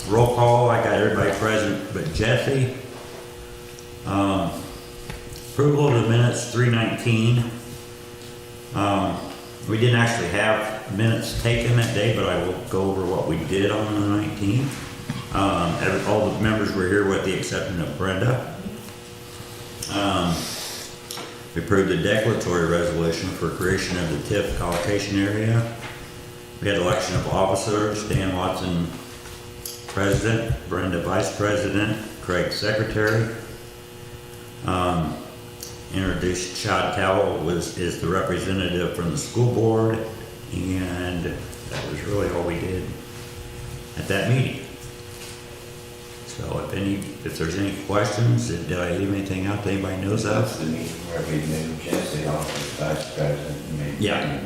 Roll call, I got everybody present but Jesse. Approval of the minutes, 3/19. We didn't actually have minutes taken that day, but I will go over what we did on the 19th. All the members were here with the exception of Brenda. We approved the declaratory resolution for creation of the TIF allocation area. We had election of officers, Dan Watson, President, Brenda Vice President, Craig Secretary. Introduced Chad Cowell is the representative from the school board, and that was really all we did at that meeting. So if there's any questions, did I leave anything out that anybody knows That's of? the meeting where we moved Jesse off as vice president. and made- Yeah.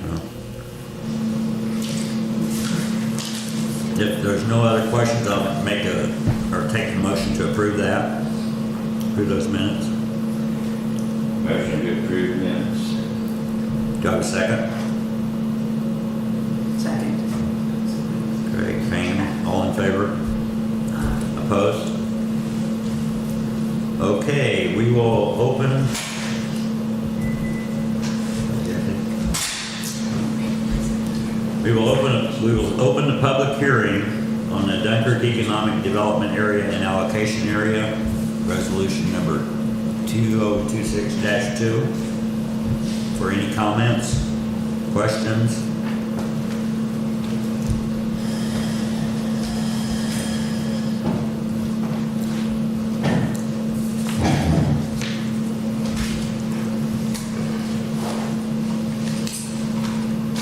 If there's no other questions, I'll take a motion to approve that. Approve those minutes. Motion to approve minutes. Do I have a second? Second. Craig Payne, all in favor? Opposed? Okay, we will open. We will open the public hearing on the Dunkirk Economic Development Area and Allocation Area, resolution number 2026-2. For any comments, questions?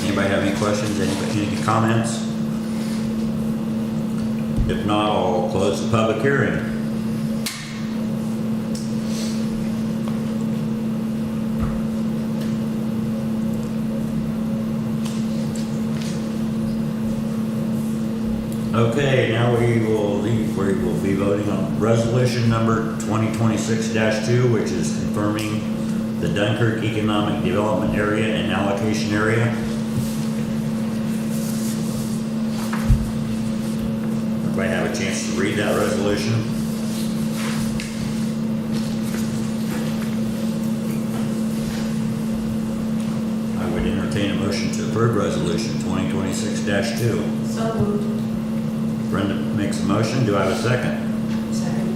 Anybody have any questions, any comments? If not, I'll close the public hearing. Okay, now we will be voting on resolution number 2026-2, which is confirming the Dunkirk Economic Development Area and Allocation Area. Everybody have a chance to read that resolution? I would entertain a motion to approve resolution 2026-2. So moved. Brenda makes a motion. Do I have a second? Second.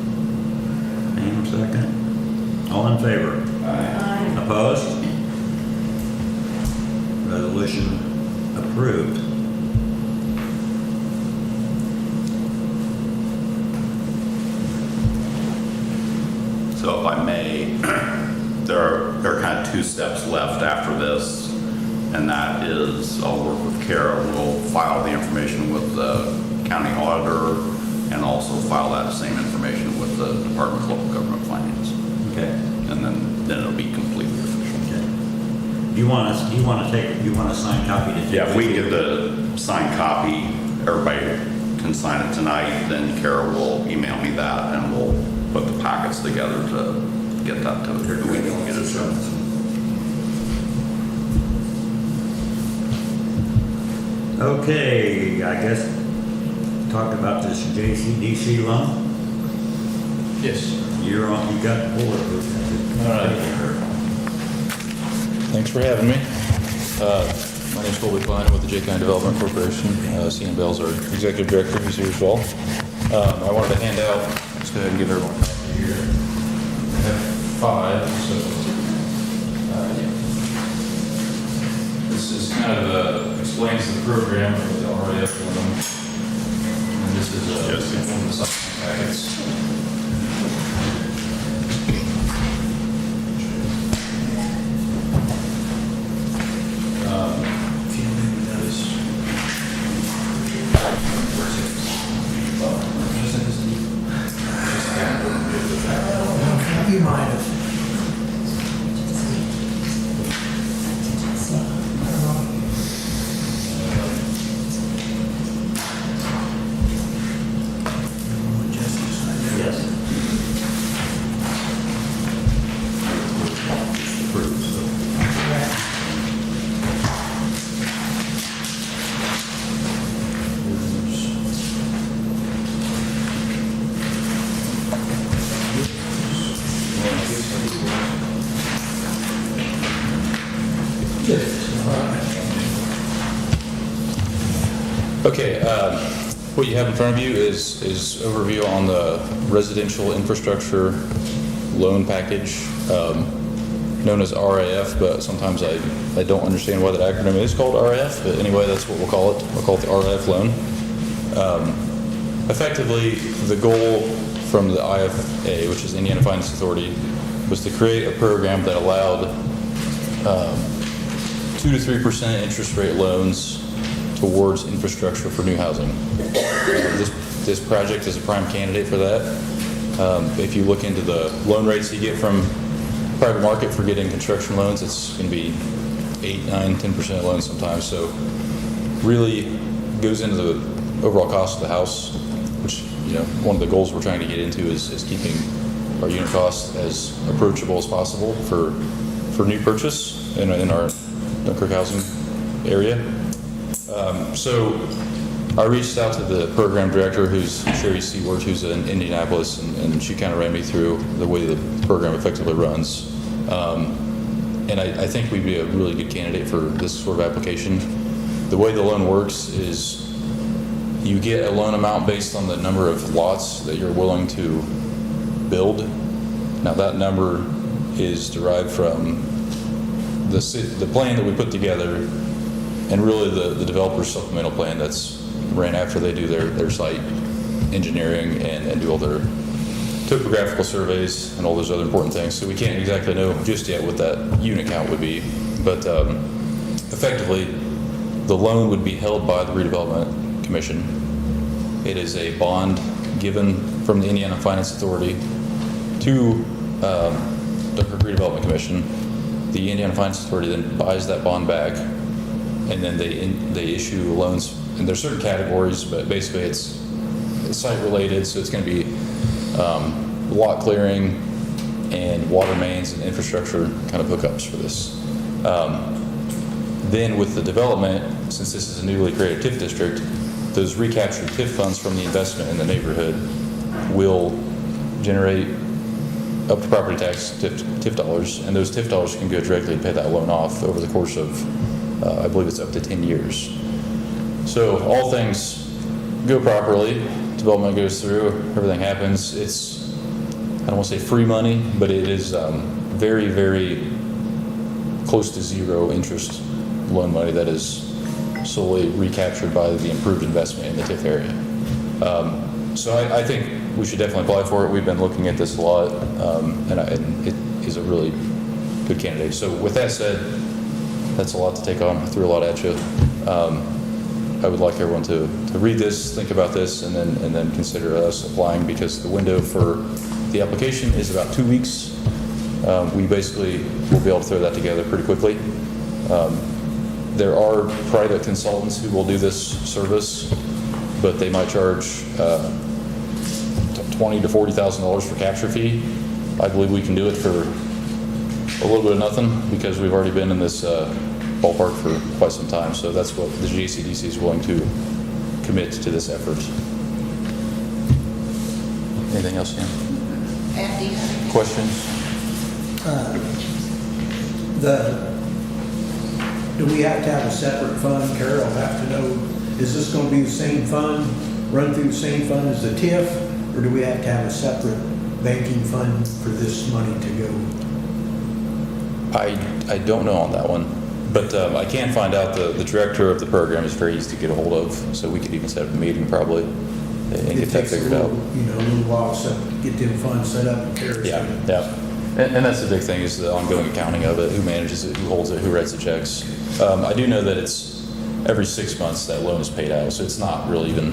Pam, second. All in favor? Aye. Opposed? Resolution approved. So if I may, there are kind of two steps left after this, and that is I'll work with Kara. We'll file the information with the county auditor and also file that same information with the Department of Local Government Finance. Okay. And then it'll be completely official. Okay. You want a signed copy to take? Yeah, if we get the signed copy, everybody can sign it tonight, then Kara will email me that and we'll put the packets together to get that to her. We can get it done. Okay, I guess talk about this JCDC loan. Yes. You're on, you got the board. All right. Thanks for having me. My name's Colby Klein with the J County Development Corporation. CN Bell's our executive director. He's here as well. I wanted to hand out, let's go ahead and give everyone a copy here. I have 5, so yeah. This is kind of explains the program that we already have for them. And this is one of the supplement packets. You might have. Yes. Okay, what you have in front of you is overview on the residential infrastructure loan package, known as RAF, but sometimes I don't understand why that acronym is called RAF, but anyway, that's what we'll call it. We'll call it the RAF loan. Effectively, the goal from the IFA, which is Indiana Finance Authority, was to create a program that allowed 2 to 3% interest rate loans towards infrastructure for new housing. This project is a prime candidate for that. If you look into the loan rates you get from private market for getting construction loans, it's going to be 8, 9, 10% loans sometimes. So really goes into the overall cost of the house, which, you know, one of the goals we're trying to get into is keeping our unit costs as approachable as possible for new purchase in our Dunkirk housing area. So I reached out to the program director, who's Sherry Seward, who's in Indianapolis, and she kind of ran me through the way the program effectively runs. And I think we'd be a really good candidate for this sort of application. The way the loan works is you get a loan amount based on the number of lots that you're willing to build. Now that number is derived from the plan that we put together, and really the developer's supplemental plan that's ran after they do their site engineering and do all their topographical surveys and all those other important things. So we can't exactly know just yet what that unit count would be, but effectively the loan would be held by the Redevelopment Commission. It is a bond given from the Indiana Finance Authority to the Redevelopment Commission. The Indiana Finance Authority then buys that bond back, and then they issue loans. And there's certain categories, but basically it's site related, so it's going to be lot clearing and water mains and infrastructure kind of hookups for this. Then with the development, since this is a newly created TIF district, those recaptured TIF funds from the investment in the neighborhood will generate up to property tax TIF dollars, and those TIF dollars can go directly to pay that loan off over the course of, I believe it's up to 10 years. So all things go properly, development goes through, everything happens. It's, I don't want to say free money, but it is very, very close to zero interest loan money that is solely recaptured by the improved investment in the TIF area. So I think we should definitely apply for it. We've been looking at this a lot, and it is a really good candidate. So with that said, that's a lot to take on. I threw a lot at you. I would like everyone to read this, think about this, and then consider us applying, because the window for the application is about 2 weeks. We basically will be able to throw that together pretty quickly. There are private consultants who will do this service, but they might charge $20,000 to $40,000 for capture fee. I believe we can do it for a little bit of nothing, because we've already been in this ballpark for quite some time. So that's what the JCDC is willing to commit to this effort. Anything else, Sam? Andy? Questions? Do we have to have a separate fund? Carol will have to know, is this going to be the same fund, run through the same fund as the TIF, or do we have to have a separate banking fund for this money to go? I don't know on that one, but I can find out. The director of the program is very easy to get a hold of, so we could even set up a meeting probably and get that figured out. You know, a little while to get them funds set up and carry. Yeah. And that's the big thing, is the ongoing accounting of it, who manages it, who holds it, who writes the checks. I do know that it's every 6 months that loan is paid out, so it's not really even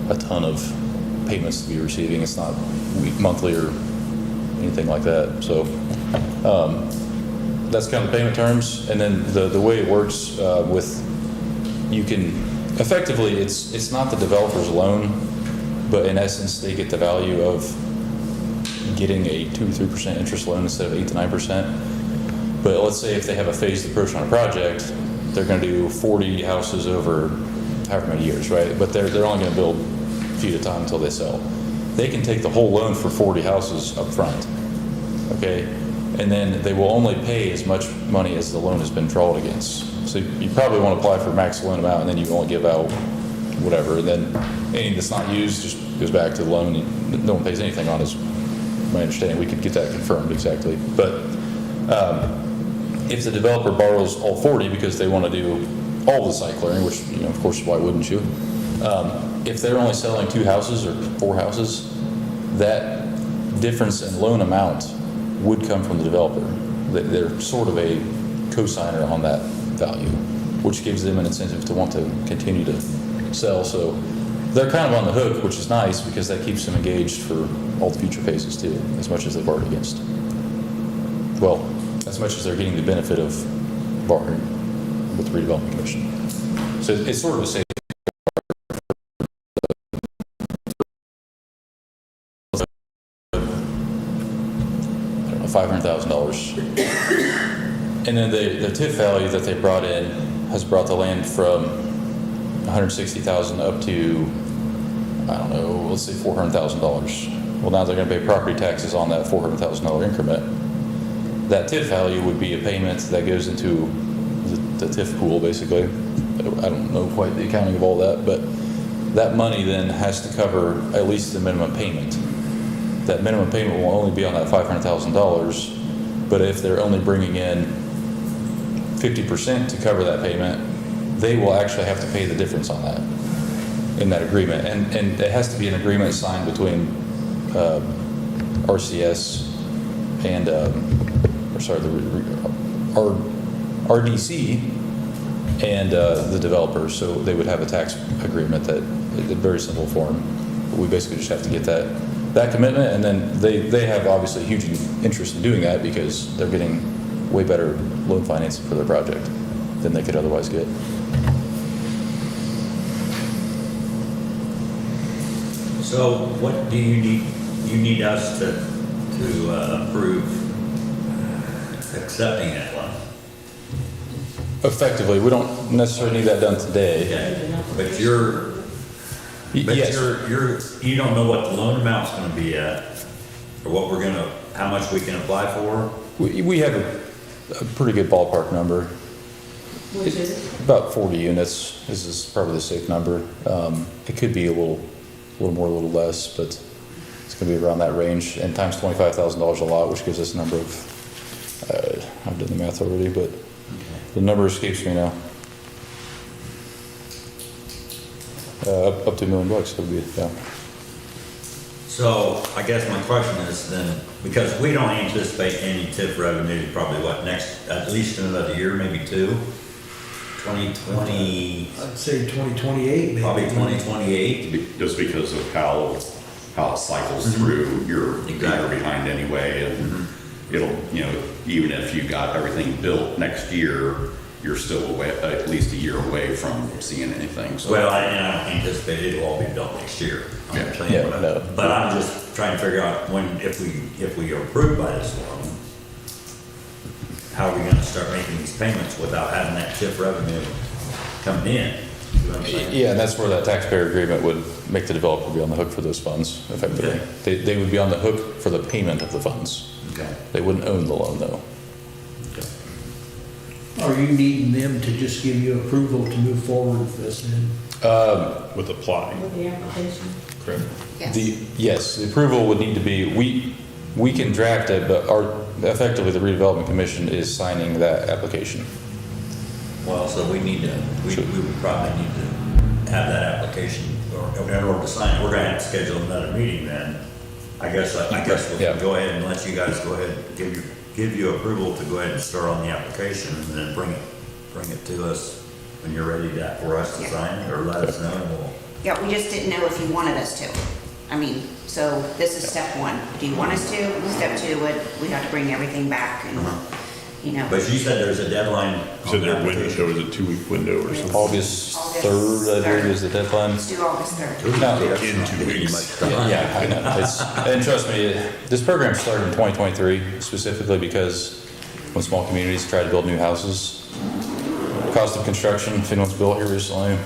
a ton of payments to be receiving. It's not monthly or anything like that. So that's kind of the payment terms. And then the way it works you can effectively, it's not the developer's loan, but in essence they get the value of getting a 2 to 3% interest loan instead of 8 to 9%. But let's say if they have a phased approach on a project, they're going to do 40 houses over however many years, right? But they're only going to build a few at a time until they sell. They can take the whole loan for 40 houses up front, okay? And then they will only pay as much money as the loan has been drawn against. So you probably want to apply for max loan amount, and then you only give out whatever. And then anything that's not used just goes back to the loan, and no one pays anything on, is my understanding. We could get that confirmed exactly. But if the developer borrows all 40 because they want to do all the site clearing, which, of course, why wouldn't you? If they're only selling 2 houses or 4 houses, that difference in loan amount would come from the developer. They're sort of a co-signer on that value, which gives them an incentive to want to continue to sell. So they're kind of on the hook, which is nice because that keeps them engaged for all the future phases too, as much as they've borrowed against. Well, as much as they're getting the benefit of borrowing with the Redevelopment Commission. So it's sort of a safe. $500,000. And then the TIF value that they brought in has brought the land from $160,000 up to, I don't know, let's say $400,000. Well, now they're going to pay property taxes on that $400,000 increment. That TIF value would be a payment that goes into the TIF pool, basically. I don't know quite the accounting of all that, but that money then has to cover at least the minimum payment. That minimum payment will only be on that $500,000, but if they're only bringing in 50% to cover that payment, they will actually have to pay the difference on that in that agreement. And it has to be an agreement signed between RCS and, RDC and the developer. So they would have a tax agreement that, in very simple form. We basically just have to get that commitment, and then they have obviously huge interest in doing that because they're getting way better loan financing for their project than they could otherwise get. So what do you need? You need us to approve accepting that loan? Effectively, we don't necessarily need that done today. Okay, but Yes. you don't know what the loan amount's gonna be at, or how much we can apply for? We have a pretty good ballpark number. Which is it? About 40 units. This is probably the safe number. It could be a little more, a little less, but it's going to be around that range. And times $25,000 a lot, which gives us a number of, I've done the math already, but the number escapes me now. Up to $1 million would be, yeah. So I guess my question is then, because we don't anticipate any TIF revenue, probably at least another year, maybe 2, 2020, I'd say 2028, maybe. probably 2028. Just because of how it cycles through, you're a year Exactly. behind anyway, and it'll, even if you got everything built next year, you're still at least a year away from seeing anything. So. Well, I don't anticipate it'll all be built next year. I'm Yeah. saying, Yeah, but- no. But I'm just trying to figure out if we are approved by this loan, how are we gonna start making these payments without having that TIF revenue coming in? You know what I'm saying? Yeah, and that's where that taxpayer agreement would make the developer be on the hook for those funds, effectively. Okay. They would be on the hook for the payment of the funds. Okay. They wouldn't own the loan, though. Are you needing them to just give you approval to move forward with this then? With applying, With the application? correct? Yes, the approval would need to be, we can draft it, but effectively, the Redevelopment Commission is signing that application. Well, so we would probably need to have that application, or in order to sign it, we're gonna have to schedule another meeting then. I guess we Yeah. can go ahead and let you guys go ahead, give you approval to go ahead and start on the application, and then bring it to us when you're ready for us to sign it, or let us know, and we'll. Yeah, we just didn't know if you wanted us to. So this is step 1. Do you want us to? Step 2 we have to bring everything back and, But you said there's a deadline So on the there was application. a 2-week window or something? August 3rd, I believe, is the deadline. let's do August 3rd. No. In 2 weeks. Yeah, I know. And trust me, this program started in 2023 specifically because when small communities try to build new houses, cost of construction, if anyone's built here recently,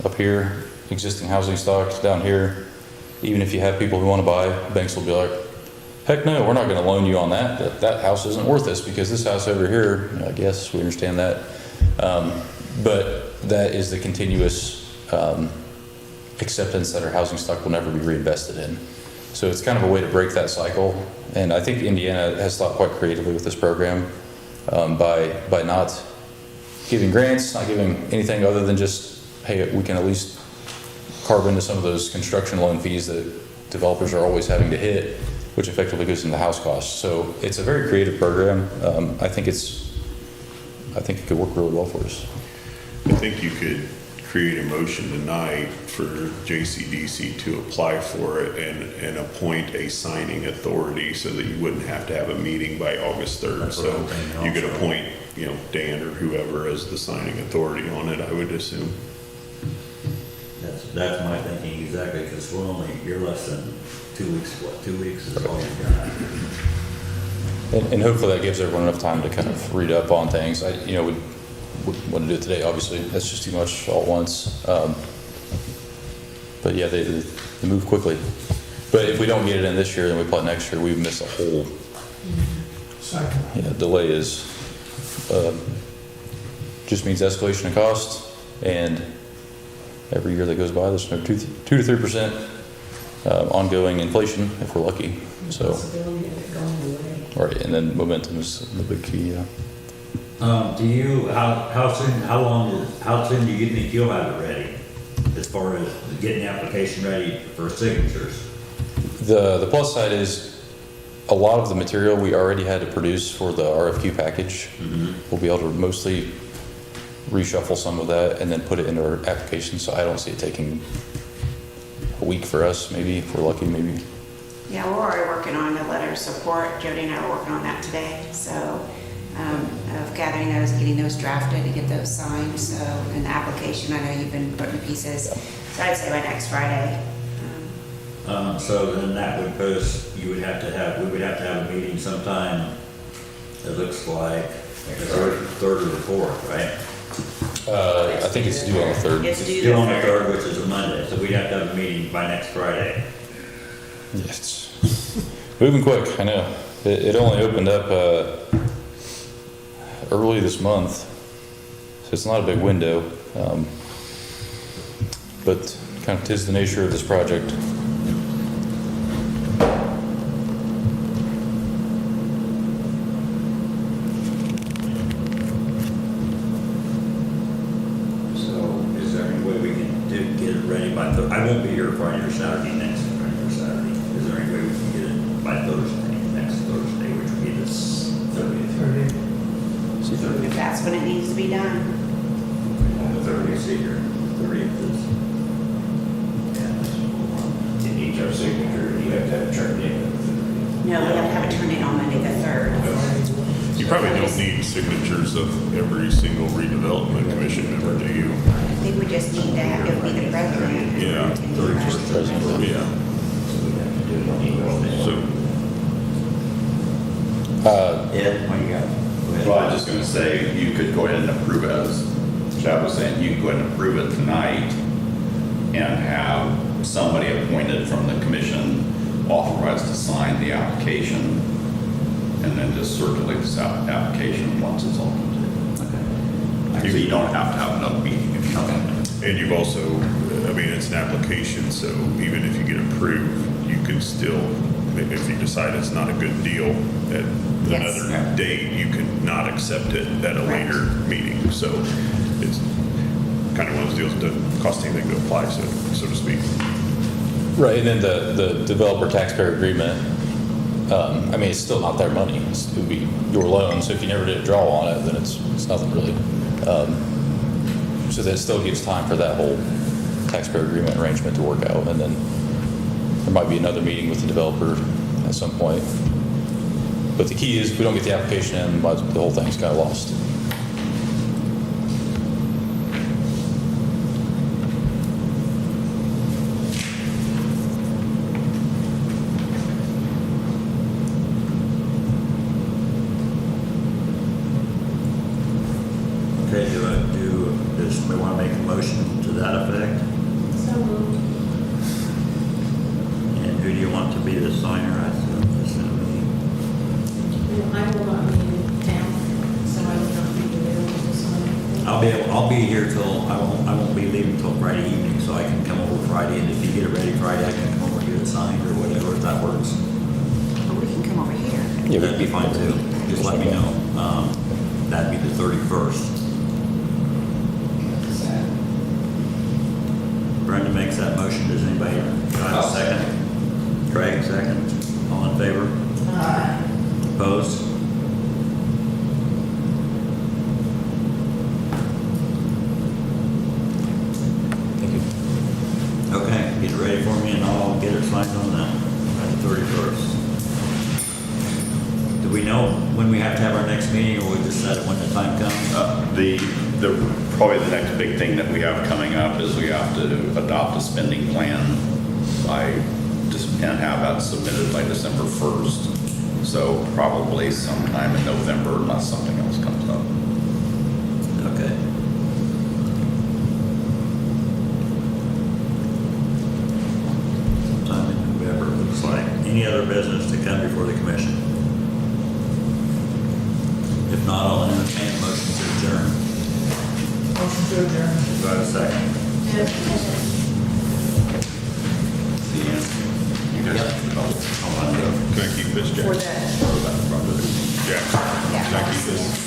up here, existing housing stock down here, even if you have people who want to buy, banks will be like, heck no, we're not gonna loan you on that. That house isn't worth this because this house over here, I guess, we understand that. But that is the continuous, acceptance that our housing stock will never be reinvested in. So it's kind of a way to break that cycle. And I think Indiana has thought quite creatively with this program, by not giving grants, not giving anything other than just, hey, we can at least carve into some of those construction loan fees that developers are always having to hit, which effectively goes into house costs. So it's a very creative program. I think it could work really well for us. I think you could create a motion tonight for JCDC to apply for it and appoint a signing authority so that you wouldn't have to have a meeting by August 3rd. That's what So I'm thinking you could also. appoint, Dan or whoever as the signing authority on it, I would assume. That's my thinking exactly, because you're less than 2 weeks, 2 weeks is all you've got. And hopefully that gives everyone enough time to kind of read up on things. I, would want to do it today, obviously. That's just too much all at once. But yeah, they move quickly. But if we don't get it in this year, then we probably next year, we've missed a whole, delay is, just means escalation of cost. And every year that goes by, there's no 2 to 3% ongoing inflation if we're lucky. So, Possibility of it going away. right, and then momentum is the big key. How soon do you think you'll have it ready? As far as getting the application ready for signatures? The plus side is a lot of the material we already had to produce for the RFQ package. We'll be able to mostly reshuffle some of that and then put it into our application. So I don't see it taking a week for us, maybe if we're lucky, maybe. Yeah, we're already working on the letter of support. Jody and I are working on that today. So, of gathering those, getting those drafted to get those signed. So, in the application, I know you've been putting pieces. So I'd say by next Friday. So then that would post, we would have to have a meeting sometime, it looks like, the third or the fourth, right? I think it's due on the 3rd. It's due Still on the the third, which is a Monday, so we'd have to have a meeting by next Friday. Yes. Moving quick, I know. It only opened up early this month, so it's not a big window. But kind of 'tis the nature of this project. So is there any way we can get it ready by, I won't be here Friday or Saturday, next Friday or Saturday. Is there any way we can get it by Thursday, next Thursday, which would be this 30th? if that's when it needs to be done. The 30th, see here, 30th is. Yeah, that's It needs our signature, you have to have it turned in. No, we have to have it turned in on Monday the 3rd. You probably don't need signatures of every single redevelopment commission member, do you? I think we just need to have, it be the president. Yeah, And the vice president. Yeah. So, Ed, what do you got? Go ahead. Well, I was just gonna say, you could go ahead and approve it, as Chad was saying, you can go ahead and approve it tonight and have somebody appointed from the commission authorized to sign the application, and then just circulate this application once it's all complete. So you don't have to have another meeting if you don't want to. and you've also, it's an application, so even if you get approved, you can still, if you decide it's not a good deal at Yes. another date, you can not accept it at a later meeting. So it's kind of one of those deals that doesn't cost anything to apply, so to speak. Right, and then the developer taxpayer agreement, it's still not their money. It would be your loan, so if you never did a draw on it, then it's nothing really. So that still gives time for that whole taxpayer agreement arrangement to work out, and then there might be another meeting with the developer at some point. But the key is, if we don't get the application in, the whole thing's kind of lost. Okay, does somebody want to make a motion to that effect? So moved. And Who do you want to be the signer? I assume I will not be in town, so I will not be available to sign. I'll be here till, I won't be leaving till Friday evening, so I can come over Friday, and if you get it ready Friday, I can come over here and sign or whatever, if that works. But we can come over here. Yeah, That'd be fine too. Just let me know. That'd be the 31st. Brenda makes that motion. Does anybody have a second? Craig, second. All in favor? Opposed? Thank you. Okay, get it ready for me and I'll get it signed on that, at the 31st. Do we know when we have to have our next meeting, or we just set it when the time comes? Probably the next big thing that we have coming up is we have to adopt a spending plan and have that submitted by December 1st. So probably sometime in November unless something else comes up. Okay. Sometime in November, looks like. Any other business to come before the commission? If not, I'll entertain a motion to adjourn. Motion to adjourn. Do I have a second? You guys have to develop. Can I keep this, Jack? For that. Jack, can I keep this?